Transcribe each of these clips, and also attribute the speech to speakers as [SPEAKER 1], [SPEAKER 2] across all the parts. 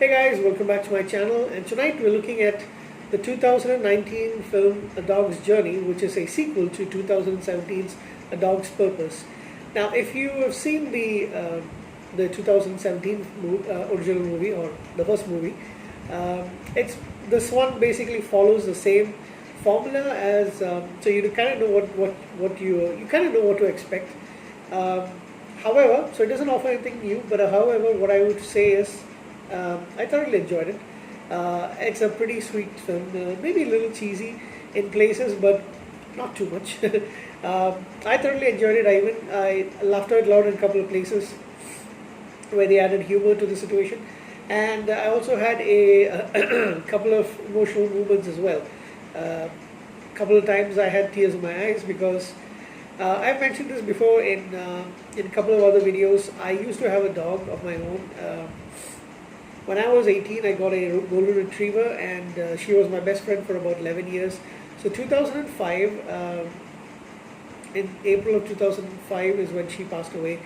[SPEAKER 1] Hey guys, welcome back to my channel, and tonight we're looking at the 2019 film A Dog's Journey, which is a sequel to 2017's A Dog's Purpose. Now, if you have seen the 2017 original movie, or the first movie, it's this one basically follows the same formula as so you kind of know what you kind of know what to expect. Um, However, so it doesn't offer anything new, but however, what I would say is I thoroughly enjoyed it. It's a pretty sweet film, maybe a little cheesy in places, but not too much. I thoroughly enjoyed it. I laughed out loud in a couple of places where they added humor to the situation, and I also had a couple of emotional moments as well. A couple of times I had tears in my eyes because I've mentioned this before in a couple of other videos. I used to have a dog of my own. When I was 18, I got a golden retriever, and she was my best friend for about 11 years. So 2005, in April of 2005 is when she passed away.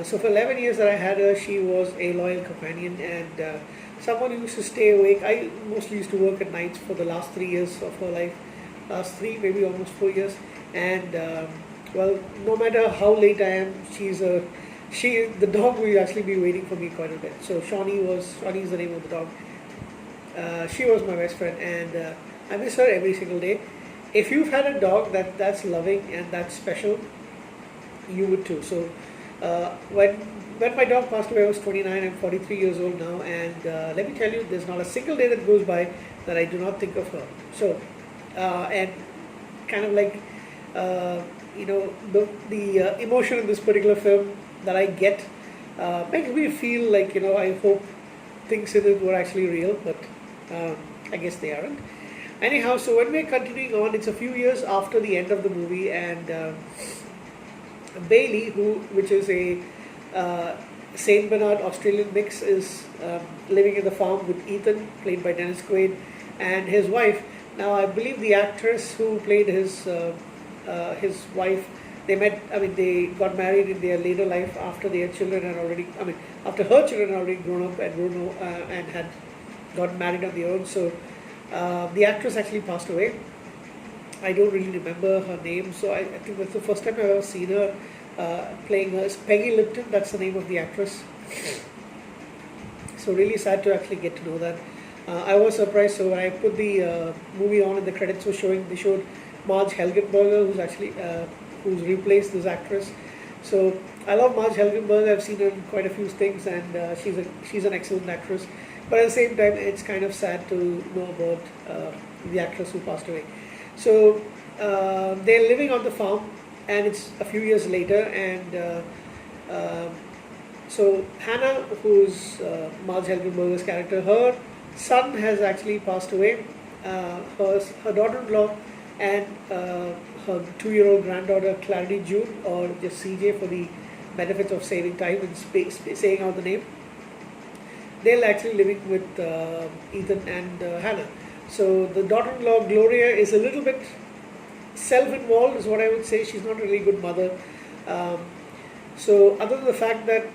[SPEAKER 1] So for 11 years that I had her, she was a loyal companion and someone who used to stay awake. I mostly used to work at nights for the last 3 years of her life, last 3, maybe almost 4 years, and well, no matter how late I am, the dog will actually be waiting for me quite a bit. So Shawnee is the name of the dog. She was my best friend, and I miss her every single day. If you've had a dog that's loving and that's special, you would too. So when my dog passed away, I was 29. I'm 43 years old now, and let me tell you, there's not a single day that goes by that I do not think of her. So and kind of like. The emotion in this particular film that I get makes me feel like, I hope things in it were actually real, but I guess they aren't. Anyhow, so when we're continuing on, it's a few years after the end of the movie, and Bailey, which is a Saint Bernard Australian mix, is living in the farm with Ethan, played by Dennis Quaid, and his wife. Now, I believe the actress who played his wife, they got married in their later life after their children had already, after her children had already grown up and and had got married on their own. So the actress actually passed away. I don't really remember her name, so I think that's the first time I've ever seen her playing her. It's Peggy Lipton, that's the name of the actress. So really sad to actually get to know that. I was surprised, so when I put the movie on and the credits were showing, they showed Marge Helgenberger, who's actually who's replaced this actress. So I love Marge Helgenberger. I've seen her in quite a few things, and she's an excellent actress. But at the same time, it's kind of sad to know about the actress who passed away. So they're living on the farm, and it's a few years later, and so Hannah, who's Marge Helgenberger's character, her son has actually passed away. Her daughter-in-law and her 2-year-old granddaughter Clarity June, or just CJ for the benefits of saving time and saying out the name, they're actually living with Ethan and Hannah. So the daughter-in-law Gloria is a little bit self-involved, is what I would say. She's not really a good mother. So other than the fact that,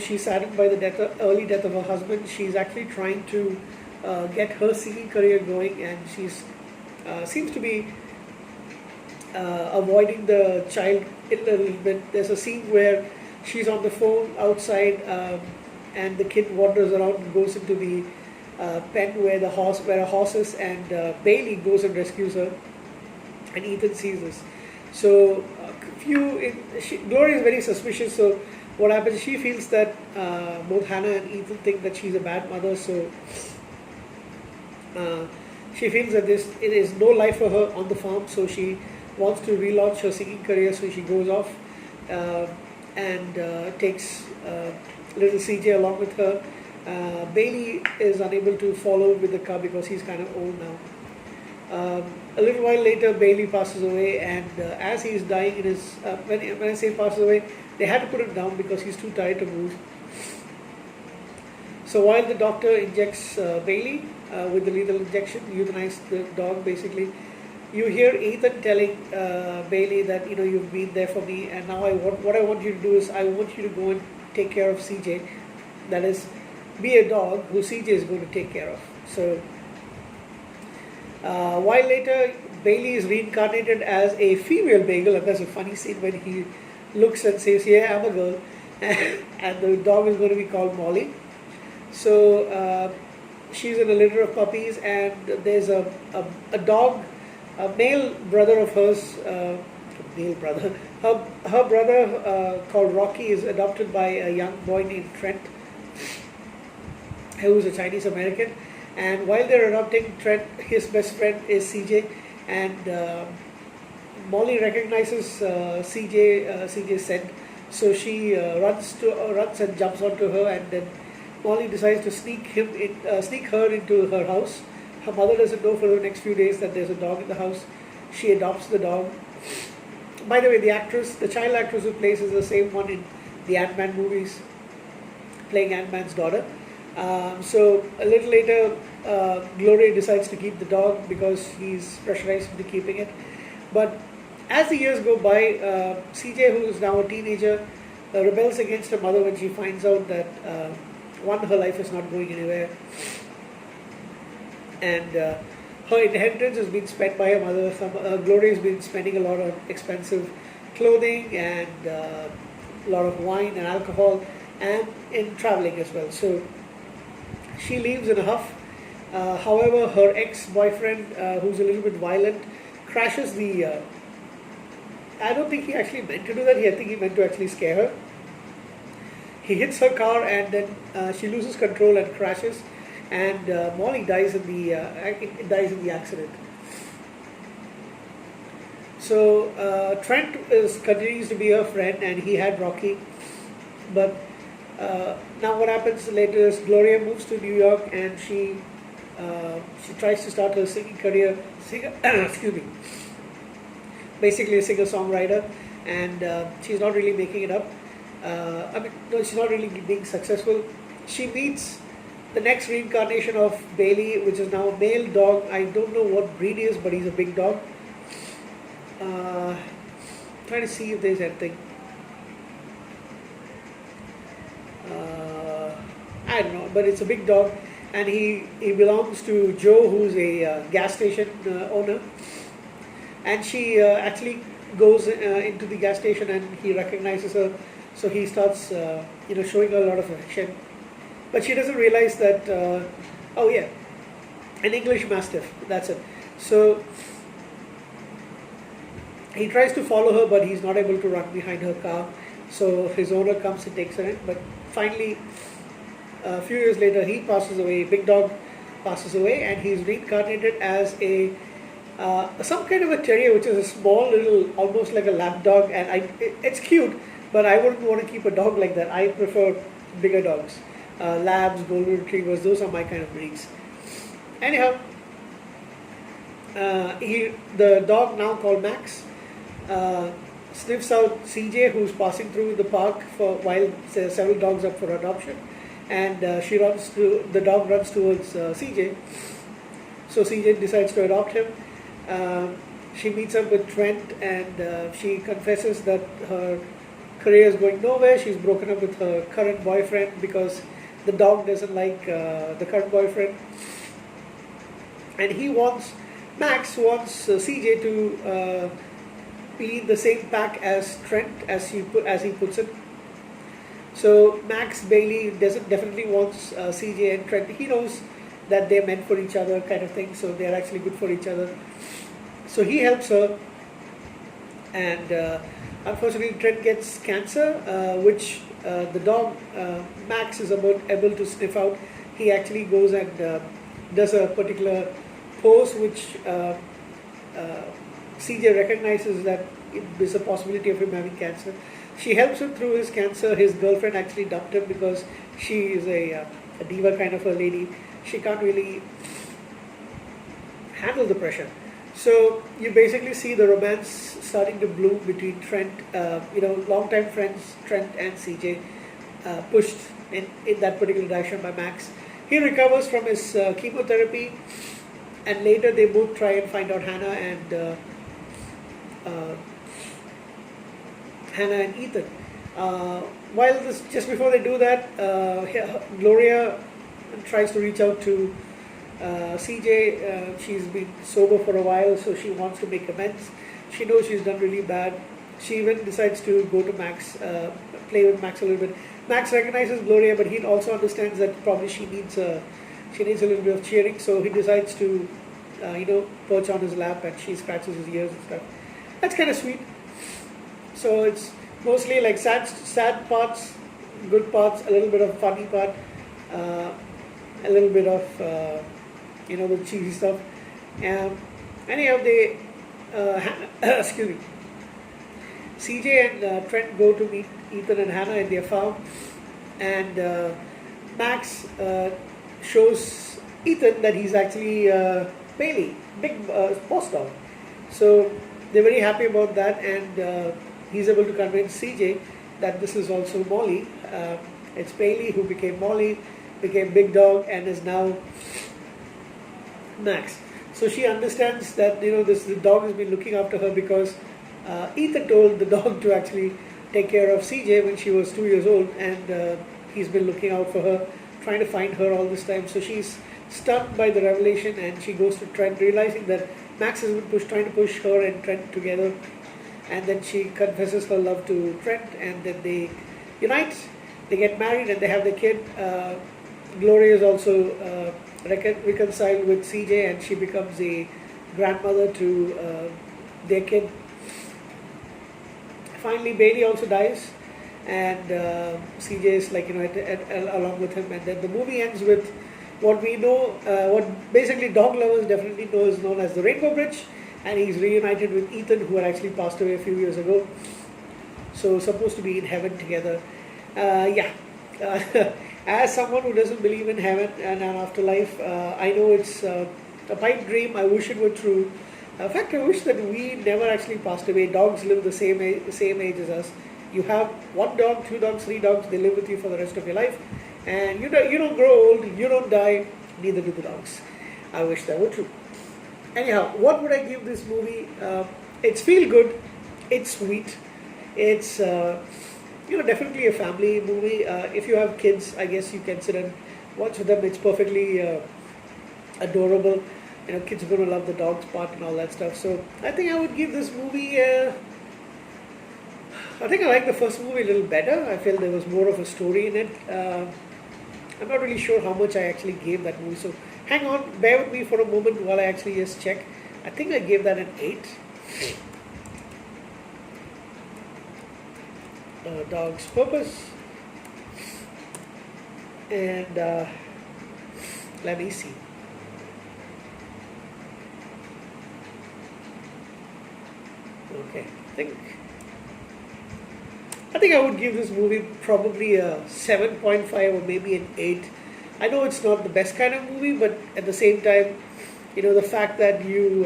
[SPEAKER 1] she's saddened by the early death of her husband, she's actually trying to get her singing career going, and she's seems to be avoiding the child a little bit. There's a scene where she's on the phone outside, and the kid wanders around and goes into the pen where a horse is, and Bailey goes and rescues her, and Ethan sees this. So Gloria is very suspicious. So what happens? She feels that both Hannah and Ethan think that she's a bad mother. So she feels that it is no life for her on the farm. So she wants to relaunch her singing career. So she goes off and takes little CJ along with her. Bailey is unable to follow with the car because he's kind of old now. A little while later, Bailey passes away, and as he's dying in his, when I say passes away, they had to put him down because he's too tired to move. So while the doctor injects Bailey with the lethal injection, euthanize the dog basically, you hear Ethan telling Bailey that, you've been there for me, and now what I want you to do is I want you to go and take care of CJ. That is be a dog who CJ is going to take care of. So, while later Bailey is reincarnated as a female bagel, and there's a funny scene when he looks and says, "Yeah, I'm a girl," and the dog is going to be called Molly. So she's in a litter of puppies, and there's a dog, a male brother of hers, male brother, her brother called Rocky is adopted by a young boy named Trent, who's a Chinese American. And while they're adopting Trent, his best friend is CJ, and Molly recognizes CJ's scent, so she runs and jumps onto her, and then Molly decides to sneak her into her house. Her mother doesn't know for the next few days that there's a dog in the house. She adopts the dog. By the way, the child actress who plays is the same one in the Ant-Man movies, playing Ant-Man's daughter. So a little later, Gloria decides to keep the dog because he's pressurized into keeping it. But as the years go by, CJ, who is now a teenager, rebels against her mother when she finds out that one, her life is not going anywhere, and her inheritance has been spent by her mother. Gloria has been spending a lot on expensive clothing and a lot of wine and alcohol, and in traveling as well. So she leaves in a huff. However, her ex-boyfriend, who's a little bit violent, crashes the. I don't think he actually meant to do that. I think he meant to actually scare her. He hits her car, and then she loses control and crashes, and Molly dies in the accident. So Trent continues to be her friend, and he had Rocky, but now what happens later is Gloria moves to New York, and she tries to start her singing career. Excuse me. Basically a singer-songwriter, and she's not really making it up. No, she's not really being successful. She meets the next reincarnation of Bailey, which is now a male dog. I don't know what breed he is, but he's a big dog. Trying to see if there's anything. I don't know, but it's a big dog, and he belongs to Joe, who's a gas station owner. And she actually goes into the gas station, and he recognizes her, so he starts showing her a lot of affection. But she doesn't realize that, oh yeah, an English Mastiff, that's it. So he tries to follow her, but he's not able to run behind her car. So his owner comes and takes her in. But finally, a few years later, he passes away. Big Dog passes away, and he's reincarnated as some kind of a terrier, which is a small little, almost like a lap dog. And it's cute, but I wouldn't want to keep a dog like that. I prefer bigger dogs. Labs, golden retrievers, those are my kind of breeds. Anyhow, the dog, now called Max, sniffs out CJ, who's passing through the park while there are several dogs up for adoption, and the dog runs towards CJ. So CJ decides to adopt him. She meets up with Trent, and she confesses that her career is going nowhere. She's broken up with her current boyfriend because the dog doesn't like the current boyfriend, and Max wants CJ to be in the same pack as Trent, as he puts it. So Max Bailey definitely wants CJ and Trent. He knows that they're meant for each other, kind of thing. So they're actually good for each other. So he helps her, and unfortunately Trent gets cancer, which the dog Max is able to sniff out. He actually goes and does a particular pose which CJ recognizes that there's a possibility of him having cancer. She helps him through his cancer. His girlfriend actually dumped him because she is a diva kind of a lady. She can't really handle the pressure. So you basically see the romance starting to bloom between Trent, longtime friends Trent and CJ, pushed in that particular direction by Max. He recovers from his chemotherapy, and later they both try and find out Hannah and Ethan. Just before they do that, Gloria and tries to reach out to CJ. She's been sober for a while, so she wants to make amends. She knows she's done really bad. She even decides to go to Max, play with Max a little bit. Max recognizes Gloria, but he also understands that probably she needs a little bit of cheering. So he decides to, perch on his lap, and she scratches his ears and stuff. That's kind of sweet. So it's mostly like sad parts, good parts, a little bit of funny part, a little bit of the cheesy stuff. Anyhow, they excuse me. CJ and Trent go to meet Ethan and Hannah in their farm, and Max shows Ethan that he's actually Bailey, big boss dog. So they're very happy about that, and he's able to convince CJ that this is also Molly. It's Bailey who became Molly, became Big Dog, and is now Max. So she understands that the dog has been looking after her because Ethan told the dog to actually take care of CJ when she was 2 years old, and he's been looking out for her, trying to find her all this time. So she's stunned by the revelation, and she goes to Trent, realizing that Max has been trying to push her and Trent together, and then she confesses her love to Trent, and then they unite, they get married, and they have the kid. Gloria is also reconciled with CJ, and she becomes a grandmother to their kid. Finally, Bailey also dies, and CJ is along with him, and then the movie ends with what we know, what basically dog lovers definitely know is known as the Rainbow Bridge, and he's reunited with Ethan, who had actually passed away a few years ago. So supposed to be in heaven together. As someone who doesn't believe in heaven and an afterlife, I know it's a pipe dream. I wish it were true. In fact, I wish that we never actually passed away. Dogs live the same age as us. You have 1 dog, 2 dogs, 3 dogs. They live with you for the rest of your life, and you don't grow old. You don't die. Neither do the dogs. I wish that were true. Anyhow, what would I give this movie? It's feel good. It's sweet. It's definitely a family movie. If you have kids, I guess you can sit and watch with them. It's perfectly adorable. Kids are going to love the dog's part and all that stuff. So I think I would give this movie. I think I like the first movie a little better. I felt there was more of a story in it. I'm not really sure how much I actually gave that movie. So hang on, bear with me for a moment while I actually just check. I think I gave that an 8. Dog's Purpose, and let me see. Okay, I think I would give this movie probably a 7.5 or maybe an 8. I know it's not the best kind of movie, but at the same time, the fact that you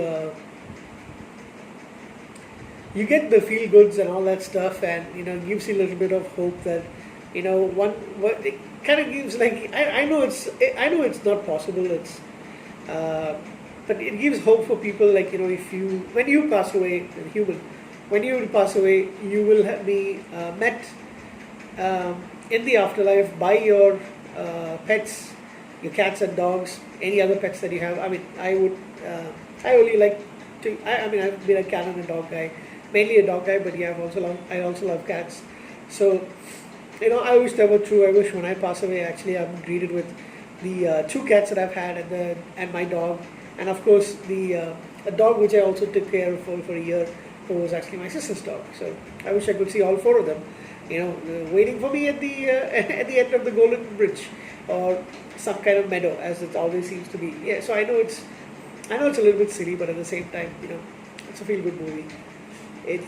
[SPEAKER 1] get the feel goods and all that stuff, and gives you a little bit of hope that it kind of gives, like, I know it's not possible, but it gives hope for people, like, when you pass away, when you pass away, you will be met in the afterlife by your pets, your cats and dogs, any other pets that you have. I mean, I only like to, I've been a cat and a dog guy, mainly a dog guy, but yeah, I also love cats. So, I wish that were true. I wish when I pass away, actually, I'm greeted with the 2 cats that I've had, and my dog, and of course a dog which I also took care of for a year, who was actually my sister's dog. So I wish I could see all 4 of them, waiting for me at the end of the Golden Bridge, or some kind of meadow, as it always seems to be. Yeah. So I know it's a little bit silly, but at the same time, it's a feel-good movie. It's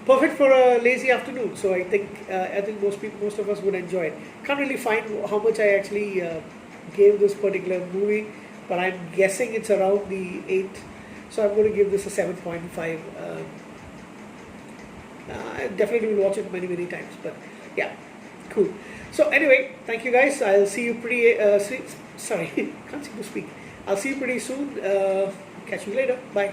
[SPEAKER 1] perfect for a lazy afternoon. So I think most of us would enjoy it. Can't really find how much I actually gave this particular movie, but I'm guessing it's around the 8. So I'm going to give this a 7.5. I definitely will watch it many, many times. But yeah, cool. So anyway, thank you guys. I'll see you sorry, can't seem to speak. I'll see you pretty soon. Catch you later. Bye.